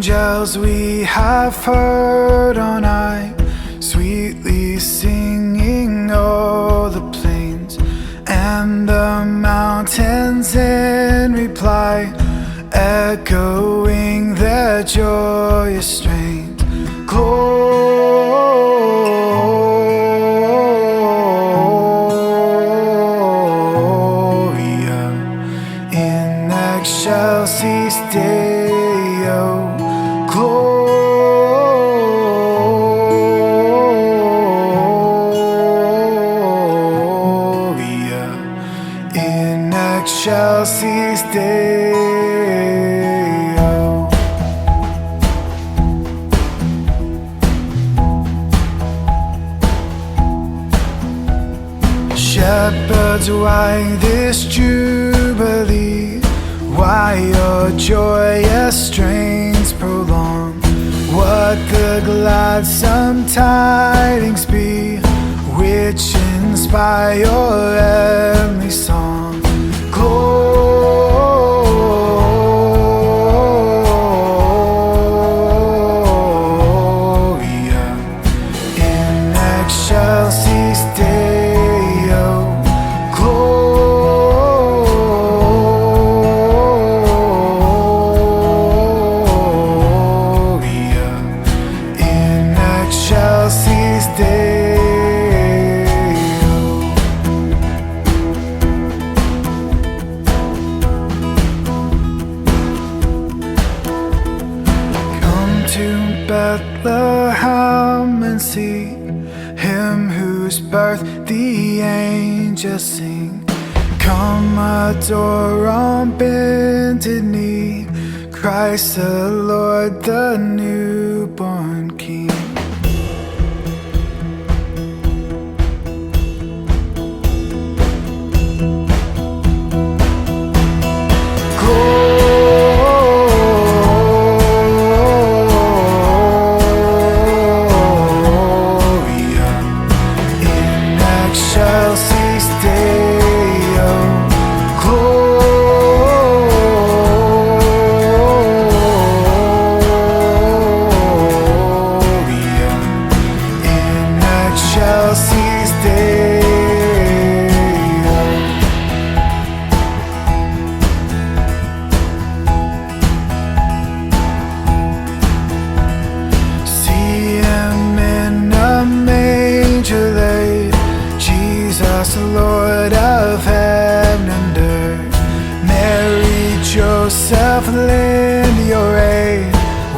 Angels we have heard on high, sweetly singing o'er the plains, and the mountains in reply, echoing their joyous strains. Gloria in excelsis Deo. Gloria in excelsis Deo. Shepherds, why this jubilee? Why your joyous strains prolong? What the gladsome tidings be, which inspire your heavenly song? Gloria in excelsis Deo. Gloria in excelsis Deo. Come to Bethlehem and see him whose birth the angels sing. Come adore on bended knee, Christ the Lord, the newborn King. Gloria in excelsis Deo. Gloria in excelsis Deo. See him in a manger laid, Jesus, Lord of heaven and earth. Mary, Joseph, lend your aid,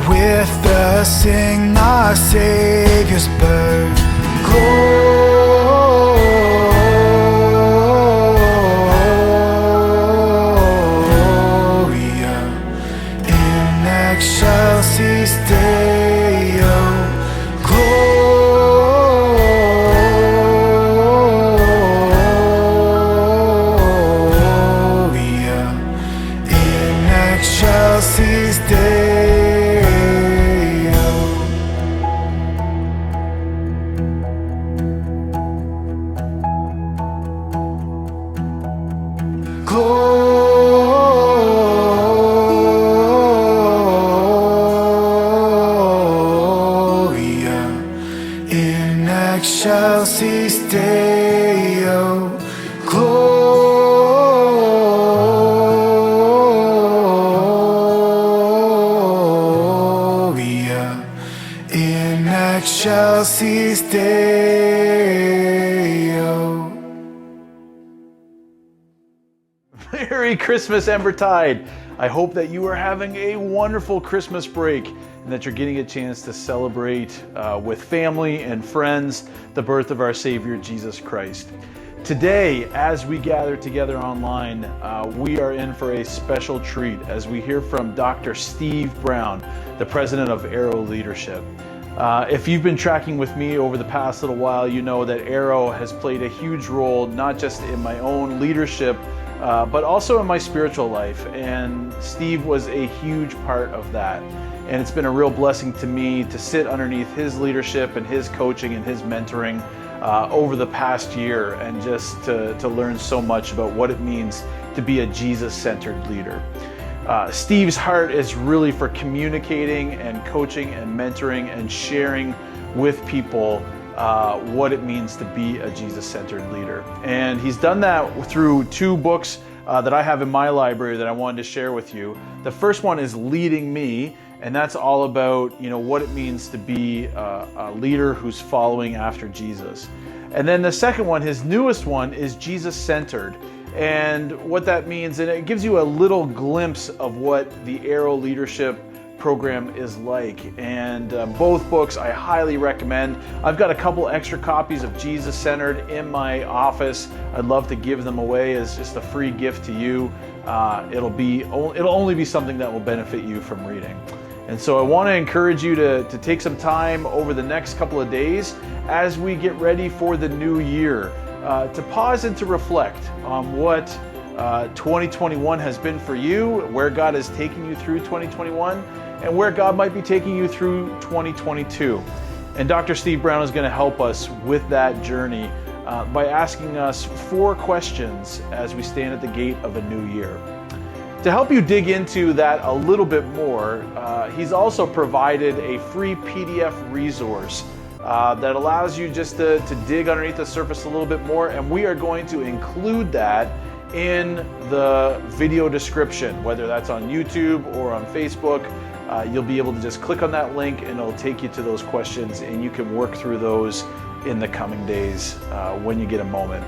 with us sing our Savior's birth. Gloria in excelsis Deo. Gloria in excelsis Deo. Gloria in excelsis Deo. Gloria in excelsis Deo. Merry Christmas, Embertide! I hope that you are having a wonderful Christmas break and that you're getting a chance to celebrate with family and friends the birth of our Savior, Jesus Christ. Today, as we gather together online, we are in for a special treat as we hear from Dr. Steve Brown, the president of Arrow Leadership. If you've been tracking with me over the past little while, you know that Arrow has played a huge role, not just in my own leadership, but also in my spiritual life. And Steve was a huge part of that. And it's been a real blessing to me to sit underneath his leadership and his coaching and his mentoring over the past year, and just to learn so much about what it means to be a Jesus-centered leader. Steve's heart is really for communicating and coaching and mentoring and sharing with people what it means to be a Jesus-centered leader. And he's done that through two books that I have in my library that I wanted to share with you. The first one is Leading Me, and that's all about what it means to be a leader who's following after Jesus. And then the second one, his newest one, is Jesus-centered. And what that means, and it gives you a little glimpse of what the Arrow Leadership program is like. And both books I highly recommend. I've got a couple extra copies of Jesus-Centered in my office. I'd love to give them away as just a free gift to you. It'll only be something that will benefit you from reading. And so I want to encourage you to take some time over the next couple of days as we get ready for the new year, to pause and to reflect on what 2021 has been for you, where God is taking you through 2021, and where God might be taking you through 2022. And Dr. Steve Brown is going to help us with that journey by asking us 4 questions as we stand at the gate of a new year. To help you dig into that a little bit more, he's also provided a free PDF resource that allows you just to dig underneath the surface a little bit more, and we are going to include that in the video description, whether that's on YouTube or on Facebook. You'll be able to just click on that link and it'll take you to those questions, and you can work through those in the coming days when you get a moment.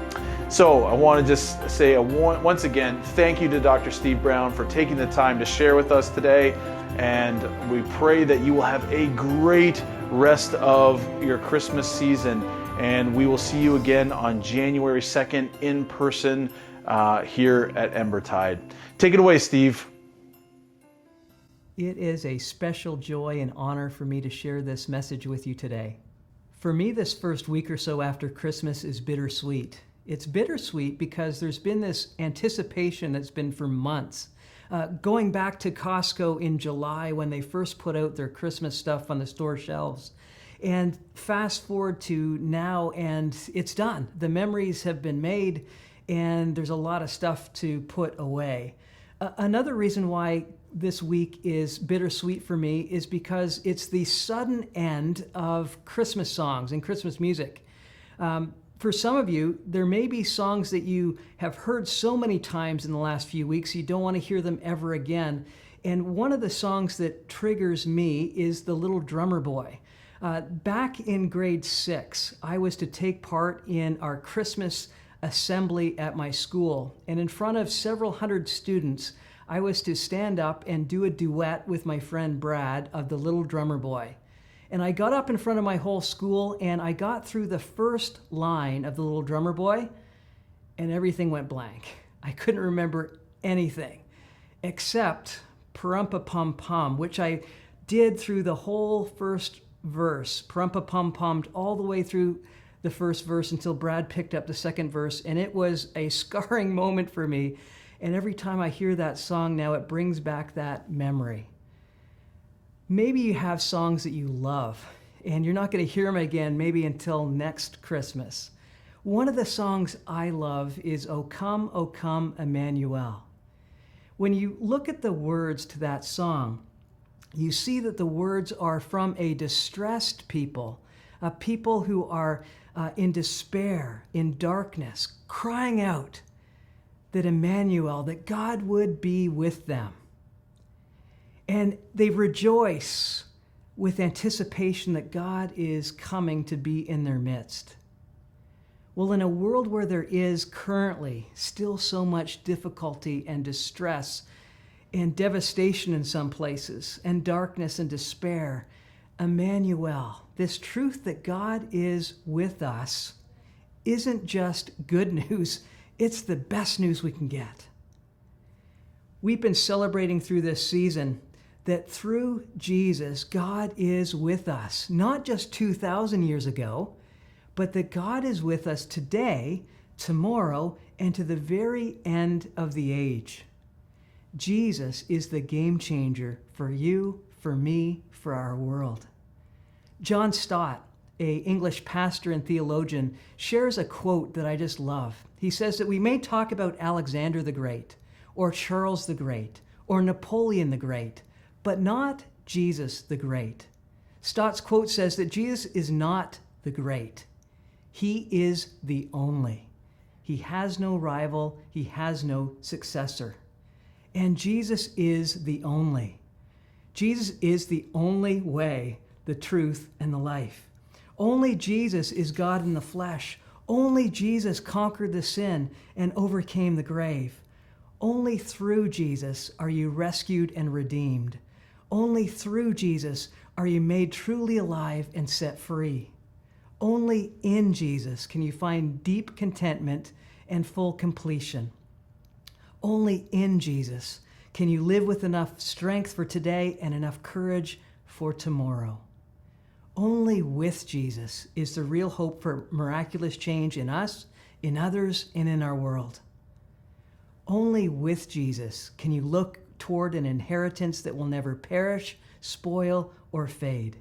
So I want to just say once again, thank you to Dr. Steve Brown for taking the time to share with us today. And we pray that you will have a great rest of your Christmas season. And we will see you again on January 2nd in person here at Embertide. Take it away, Steve. It is a special joy and honor for me to share this message with you today. For me, this first week or so after Christmas is bittersweet. It's bittersweet because there's been this anticipation that's been for months. Going back to Costco in July when they first put out their Christmas stuff on the store shelves. And fast forward to now, and it's done. The memories have been made, and there's a lot of stuff to put away. Another reason why this week is bittersweet for me is because it's the sudden end of Christmas songs and Christmas music. For some of you, there may be songs that you have heard so many times in the last few weeks, you don't want to hear them ever again. And one of the songs that triggers me is The Little Drummer Boy. Back in grade 6, I was to take part in our Christmas assembly at my school. And in front of several hundred students, I was to stand up and do a duet with my friend Brad of The Little Drummer Boy. And I got up in front of my whole school and I got through the first line of The Little Drummer Boy and everything went blank. I couldn't remember anything except Parumpa Pum Pum, which I did through the whole first verse. Parumpa Pum Pummed all the way through the first verse until Brad picked up the second verse, and it was a scarring moment for me. And every time I hear that song now, it brings back that memory. Maybe you have songs that you love, and you're not going to hear them again maybe until next Christmas. One of the songs I love is O Come, Emmanuel. When you look at the words to that song, you see that the words are from a distressed people, a people who are in despair, in darkness, crying out that Emmanuel, that God would be with them. And they rejoice with anticipation that God is coming to be in their midst. Well, in a world where there is currently still so much difficulty and distress and devastation in some places, and darkness and despair, Emmanuel, this truth that God is with us, isn't just good news, it's the best news we can get. We've been celebrating through this season that through Jesus, God is with us, not just 2,000 years ago, but that God is with us today, tomorrow, and to the very end of the age. Jesus is the game changer for you, for me, for our world. John Stott, an English pastor and theologian, shares a quote that I just love. He says that we may talk about Alexander the Great, or Charles the Great, or Napoleon the Great, but not Jesus the Great. Stott's quote says that Jesus is not the great. He is the only. He has no rival. He has no successor. And Jesus is the only. Jesus is the only way, the truth, and the life. Only Jesus is God in the flesh. Only Jesus conquered the sin and overcame the grave. Only through Jesus are you rescued and redeemed. Only through Jesus are you made truly alive and set free. Only in Jesus can you find deep contentment and full completion. Only in Jesus can you live with enough strength for today and enough courage for tomorrow. Only with Jesus is the real hope for miraculous change in us, in others, and in our world. Only with Jesus can you look toward an inheritance that will never perish, spoil, or fade.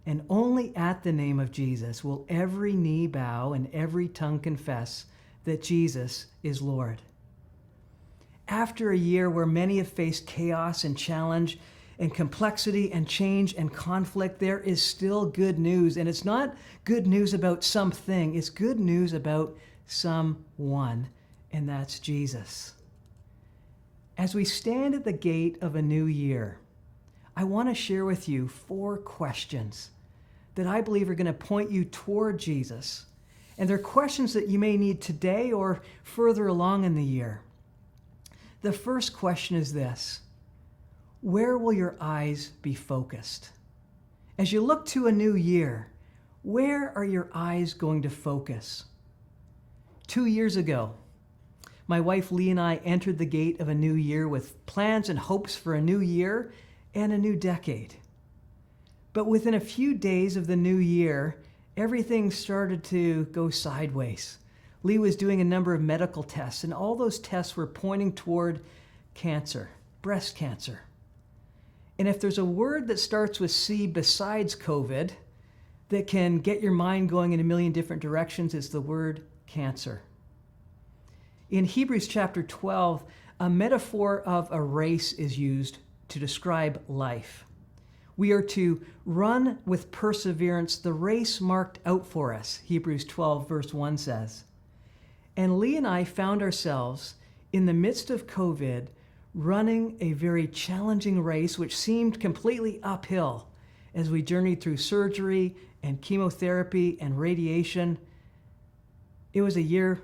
And only at the name of Jesus will every knee bow and every tongue confess that Jesus is Lord. After a year where many have faced chaos and challenge and complexity and change and conflict, there is still good news. And it's not good news about something, it's good news about someone, and that's Jesus. As we stand at the gate of a new year, I want to share with you 4 questions that I believe are going to point you toward Jesus. And they're questions that you may need today or further along in the year. The first question is this: where will your eyes be focused? As you look to a new year, where are your eyes going to focus? 2 years ago, my wife Lee and I entered the gate of a new year with plans and hopes for a new year and a new decade. But within a few days of the new year, everything started to go sideways. Lee was doing a number of medical tests, and all those tests were pointing toward cancer, breast cancer. And if there's a word that starts with C besides COVID that can get your mind going in a million different directions, it's the word cancer. In Hebrews chapter 12, a metaphor of a race is used to describe life. We are to run with perseverance the race marked out for us, Hebrews 12 verse 1 says. And Lee and I found ourselves in the midst of COVID running a very challenging race which seemed completely uphill as we journeyed through surgery and chemotherapy and radiation. It was a year,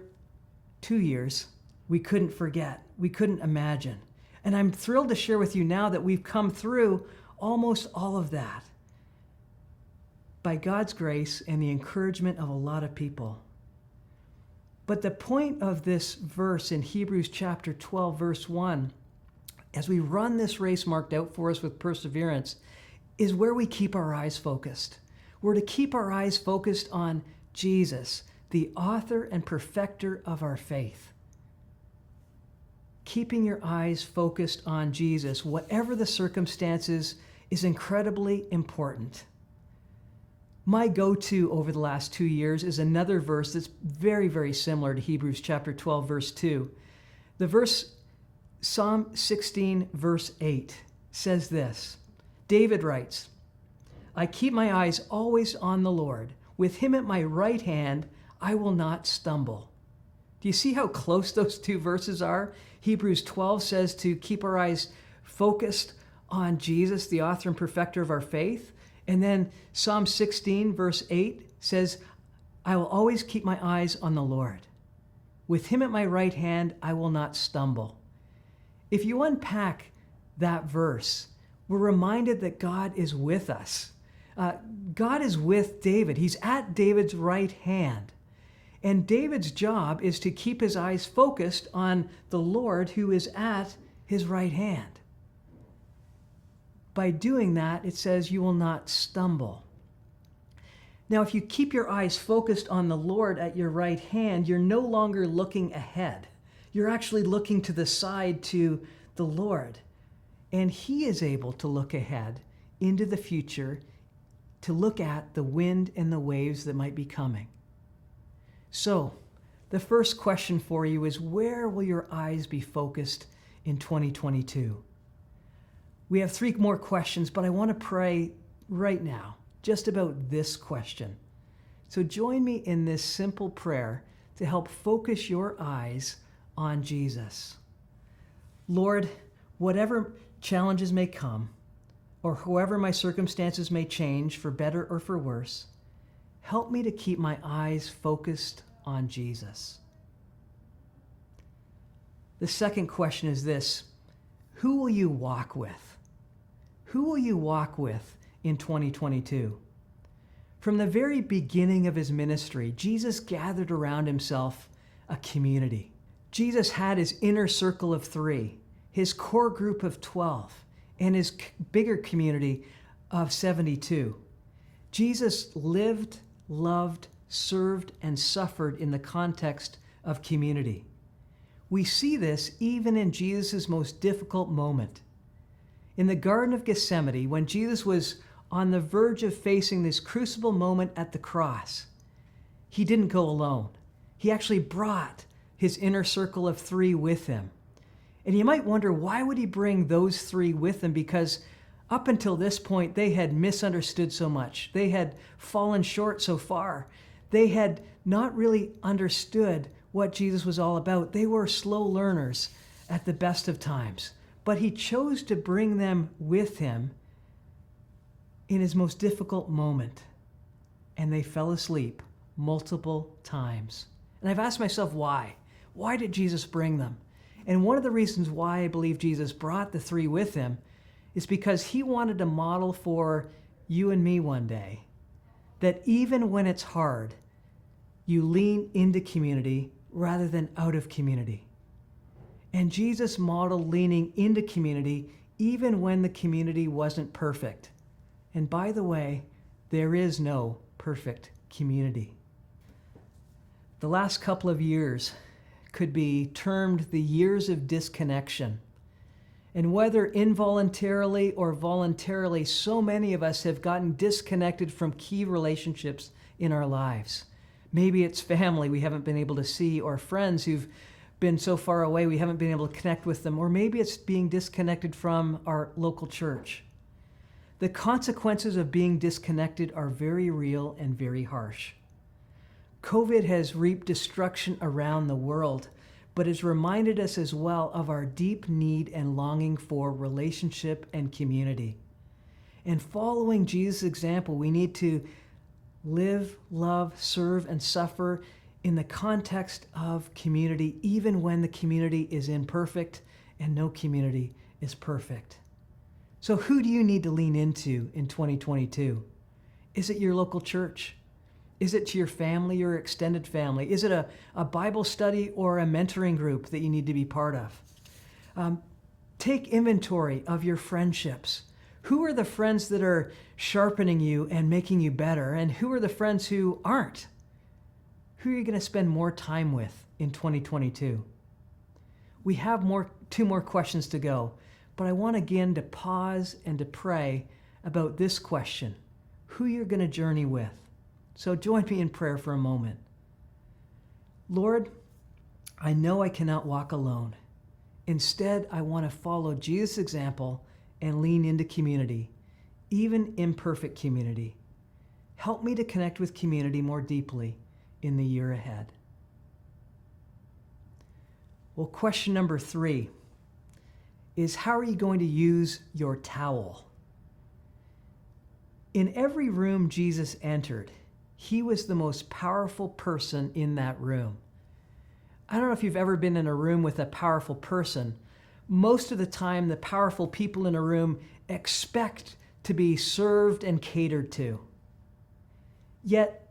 2 years, we couldn't forget, we couldn't imagine. And I'm thrilled to share with you now that we've come through almost all of that by God's grace and the encouragement of a lot of people. But the point of this verse in Hebrews chapter 12, verse 1, as we run this race marked out for us with perseverance, is where we keep our eyes focused. We're to keep our eyes focused on Jesus, the author and perfecter of our faith. Keeping your eyes focused on Jesus, whatever the circumstances, is incredibly important. My go-to over the last 2 years is another verse that's very, very similar to Hebrews chapter 12, verse 2. The verse, Psalm 16, verse 8, says this. David writes, I keep my eyes always on the Lord. With him at my right hand, I will not stumble. Do you see how close those 2 verses are? Hebrews 12 says to keep our eyes focused on Jesus, the author and perfecter of our faith. And then Psalm 16, verse 8 says, I will always keep my eyes on the Lord. With him at my right hand, I will not stumble. If you unpack that verse, we're reminded that God is with us. God is with David. He's at David's right hand. And David's job is to keep his eyes focused on the Lord who is at his right hand. By doing that, it says you will not stumble. Now, if you keep your eyes focused on the Lord at your right hand, you're no longer looking ahead. You're actually looking to the side to the Lord. And he is able to look ahead into the future, to look at the wind and the waves that might be coming. So, the first question for you is, where will your eyes be focused in 2022? We have 3 more questions, but I want to pray right now just about this question. So join me in this simple prayer to help focus your eyes on Jesus. Lord, whatever challenges may come, or however my circumstances may change for better or for worse, help me to keep my eyes focused on Jesus. The second question is this: who will you walk with? Who will you walk with in 2022? From the very beginning of his ministry, Jesus gathered around himself a community. Jesus had his inner circle of 3, his core group of 12, and his bigger community of 72. Jesus lived, loved, served, and suffered in the context of community. We see this even in Jesus' most difficult moment. In the Garden of Gethsemane, when Jesus was on the verge of facing this crucible moment at the cross, he didn't go alone. He actually brought his inner circle of 3 with him. And you might wonder, why would he bring those 3 with him? Because up until this point, they had misunderstood so much. They had fallen short so far. They had not really understood what Jesus was all about. They were slow learners at the best of times. But he chose to bring them with him in his most difficult moment. And they fell asleep multiple times. And I've asked myself, why? Why did Jesus bring them? And one of the reasons why I believe Jesus brought the 3 with him is because he wanted to model for you and me one day that even when it's hard, you lean into community rather than out of community. And Jesus modeled leaning into community even when the community wasn't perfect. And by the way, there is no perfect community. The last couple of years could be termed the years of disconnection. And whether involuntarily or voluntarily, so many of us have gotten disconnected from key relationships in our lives. Maybe it's family we haven't been able to see, or friends who've been so far away we haven't been able to connect with them, or maybe it's being disconnected from our local church. The consequences of being disconnected are very real and very harsh. COVID has reaped destruction around the world, but has reminded us as well of our deep need and longing for relationship and community. And following Jesus' example, we need to live, love, serve, and suffer in the context of community, even when the community is imperfect and no community is perfect. So who do you need to lean into in 2022? Is it your local church? Is it to your family or extended family? Is it a Bible study or a mentoring group that you need to be part of? Take inventory of your friendships. Who are the friends that are sharpening you and making you better? And who are the friends who aren't? Who are you going to spend more time with in 2022? We have 2 more questions to go, but I want again to pause and to pray about this question: who you're going to journey with. So join me in prayer for a moment. Lord, I know I cannot walk alone. Instead, I want to follow Jesus' example and lean into community, even imperfect community. Help me to connect with community more deeply in the year ahead. Well, question number 3 is, how are you going to use your towel? In every room Jesus entered, he was the most powerful person in that room. I don't know if you've ever been in a room with a powerful person. Most of the time, the powerful people in a room expect to be served and catered to. Yet,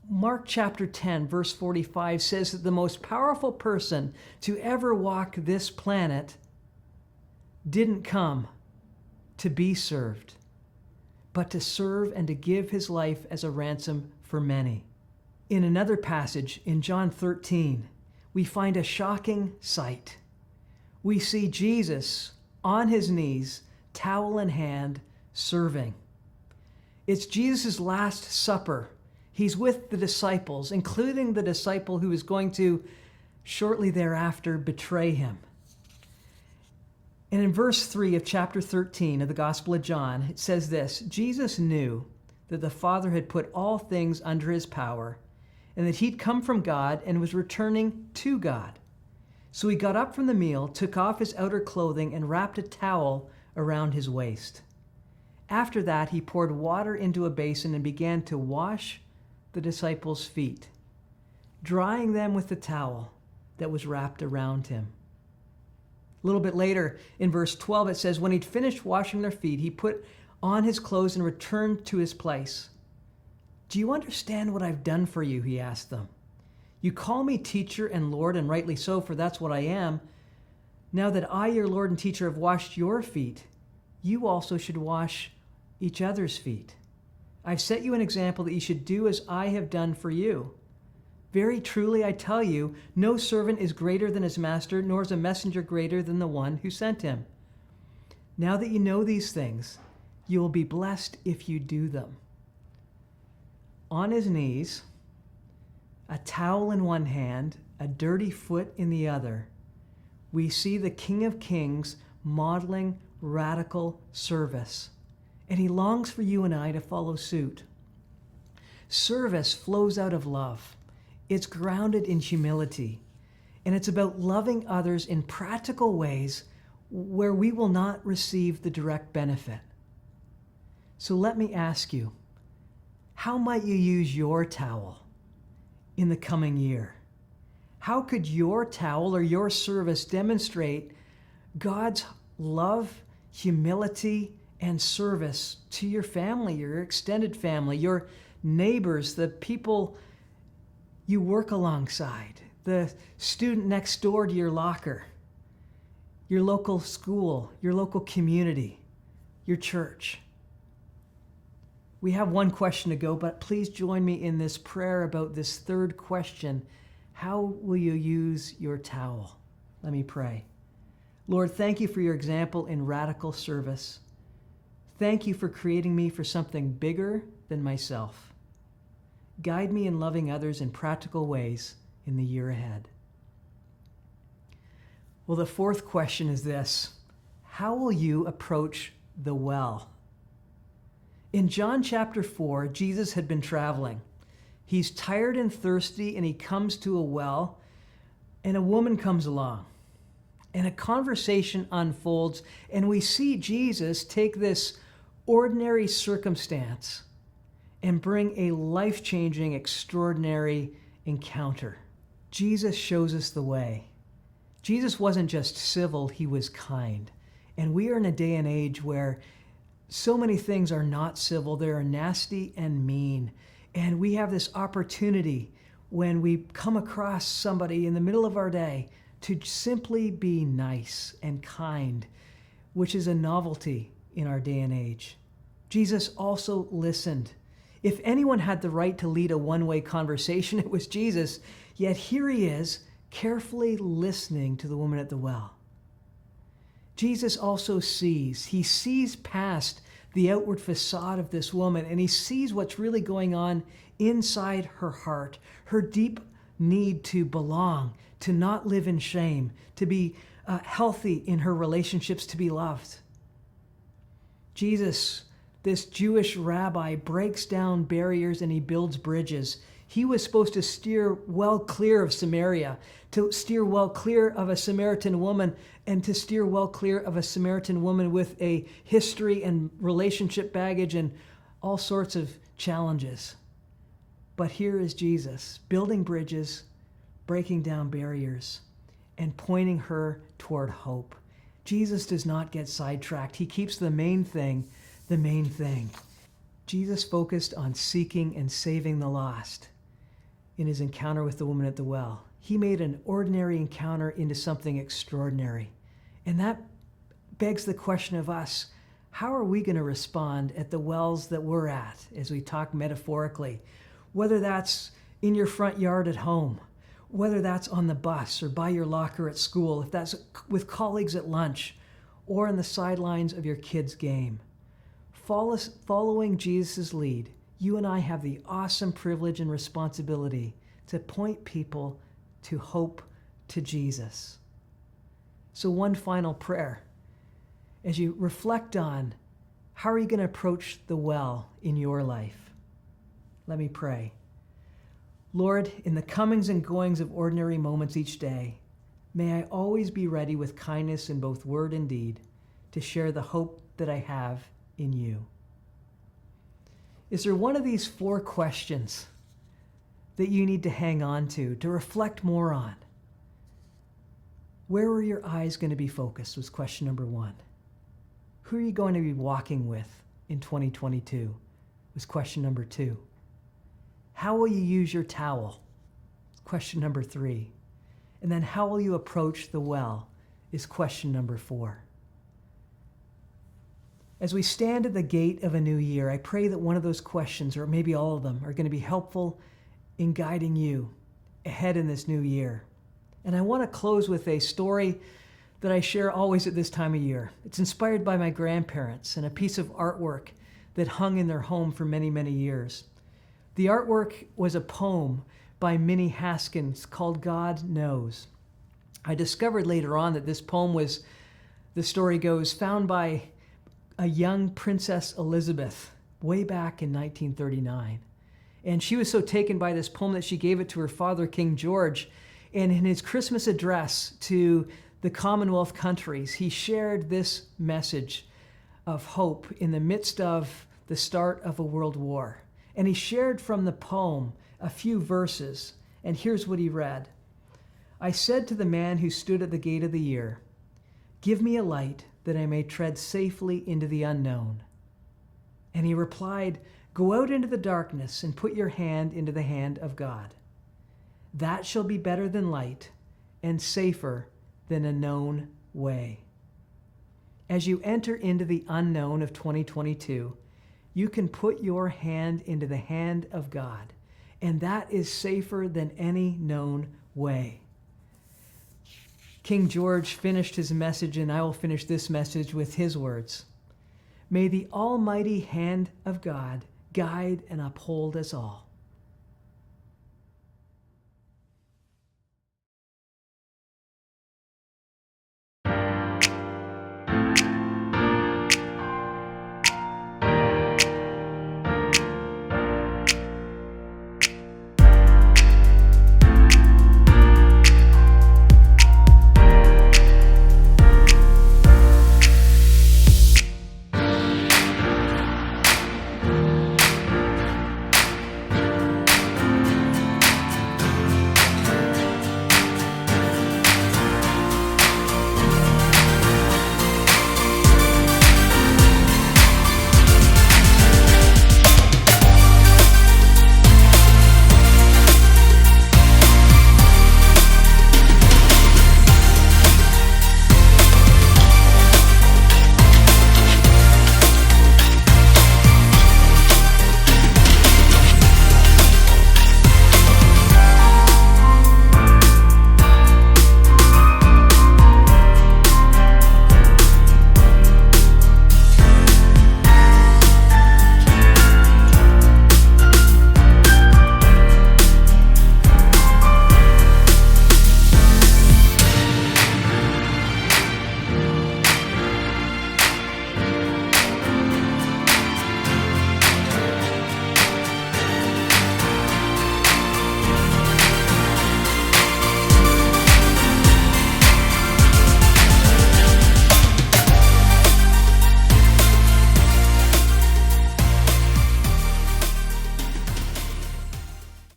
Mark chapter 10, verse 45 says that the most powerful person to ever walk this planet didn't come to be served, but to serve and to give his life as a ransom for many. In another passage, in John 13, we find a shocking sight. We see Jesus on his knees, towel in hand, serving. It's Jesus' Last Supper. He's with the disciples, including the disciple who is going to shortly thereafter betray him. And in verse 3 of chapter 13 of the Gospel of John, it says this: Jesus knew that the Father had put all things under his power, and that he'd come from God and was returning to God. So he got up from the meal, took off his outer clothing, and wrapped a towel around his waist. After that, he poured water into a basin and began to wash the disciples' feet, drying them with the towel that was wrapped around him. A little bit later, in verse 12, it says, when he'd finished washing their feet, he put on his clothes and returned to his place. Do you understand what I've done for you? He asked them. You call me teacher and Lord, and rightly so, for that's what I am. Now that I, your Lord and teacher, have washed your feet, you also should wash each other's feet. I've set you an example that you should do as I have done for you. Very truly, I tell you, no servant is greater than his master, nor is a messenger greater than the one who sent him. Now that you know these things, you will be blessed if you do them. On his knees, a towel in one hand, a dirty foot in the other, we see the King of Kings modeling radical service. And he longs for you and I to follow suit. Service flows out of love. It's grounded in humility, and it's about loving others in practical ways where we will not receive the direct benefit. So let me ask you, how might you use your towel in the coming year? How could your towel or your service demonstrate God's love, humility, and service to your family, your extended family, your neighbors, the people you work alongside, the student next door to your locker, your local school, your local community, your church? We have one question to go, but please join me in this prayer about this third question. How will you use your towel? Let me pray. Lord, thank you for your example in radical service. Thank you for creating me for something bigger than myself. Guide me in loving others in practical ways in the year ahead. Well, the fourth question is this: how will you approach the well? In John chapter 4, Jesus had been traveling. He's tired and thirsty, and he comes to a well, and a woman comes along. And a conversation unfolds, and we see Jesus take this ordinary circumstance and bring a life-changing, extraordinary encounter. Jesus shows us the way. Jesus wasn't just civil, he was kind. And we are in a day and age where so many things are not civil, they are nasty and mean. And we have this opportunity when we come across somebody in the middle of our day to simply be nice and kind, which is a novelty in our day and age. Jesus also listened. If anyone had the right to lead a one-way conversation, it was Jesus. Yet here he is, carefully listening to the woman at the well. Jesus also sees. He sees past the outward facade of this woman, and he sees what's really going on inside her heart, her deep need to belong, to not live in shame, to be healthy in her relationships, to be loved. Jesus, this Jewish rabbi, breaks down barriers and he builds bridges. He was supposed to steer well clear of Samaria, to steer well clear of a Samaritan woman, and to steer well clear of a Samaritan woman with a history and relationship baggage and all sorts of challenges. But here is Jesus, building bridges, breaking down barriers, and pointing her toward hope. Jesus does not get sidetracked. He keeps the main thing the main thing. Jesus focused on seeking and saving the lost in his encounter with the woman at the well. He made an ordinary encounter into something extraordinary. And that begs the question of us, how are we going to respond at the wells that we're at, as we talk metaphorically? Whether that's in your front yard at home, whether that's on the bus or by your locker at school, if that's with colleagues at lunch, or on the sidelines of your kid's game. Following Jesus' lead, you and I have the awesome privilege and responsibility to point people to hope, to Jesus. So one final prayer. as you reflect on how are you going to approach the well in your life. Let me pray. Lord, in the comings and goings of ordinary moments each day, may I always be ready with kindness in both word and deed to share the hope that I have in you. Is there one of these 4 questions that you need to hang on to reflect more on? Where are your eyes going to be focused was question number 1. Who are you going to be walking with in 2022 was question number 2. How will you use your towel? Question number 3. And then how will you approach the well is question number 4. As we stand at the gate of a new year, I pray that one of those questions, or maybe all of them, are going to be helpful in guiding you ahead in this new year. And I want to close with a story that I share always at this time of year. It's inspired by my grandparents and a piece of artwork that hung in their home for many, many years. The artwork was a poem by Minnie Haskins called God Knows. I discovered later on that this poem was, the story goes, found by a young Princess Elizabeth way back in 1939. And she was so taken by this poem that she gave it to her father, King George. And in his Christmas address to the Commonwealth countries, he shared this message of hope in the midst of the start of a world war. And he shared from the poem a few verses, and here's what he read. I said to the man who stood at the gate of the year, give me a light that I may tread safely into the unknown. And he replied, go out into the darkness and put your hand into the hand of God. That shall be better than light and safer than a known way. As you enter into the unknown of 2022, you can put your hand into the hand of God, and that is safer than any known way. King George finished his message, and I will finish this message with his words. May the almighty hand of God guide and uphold us all.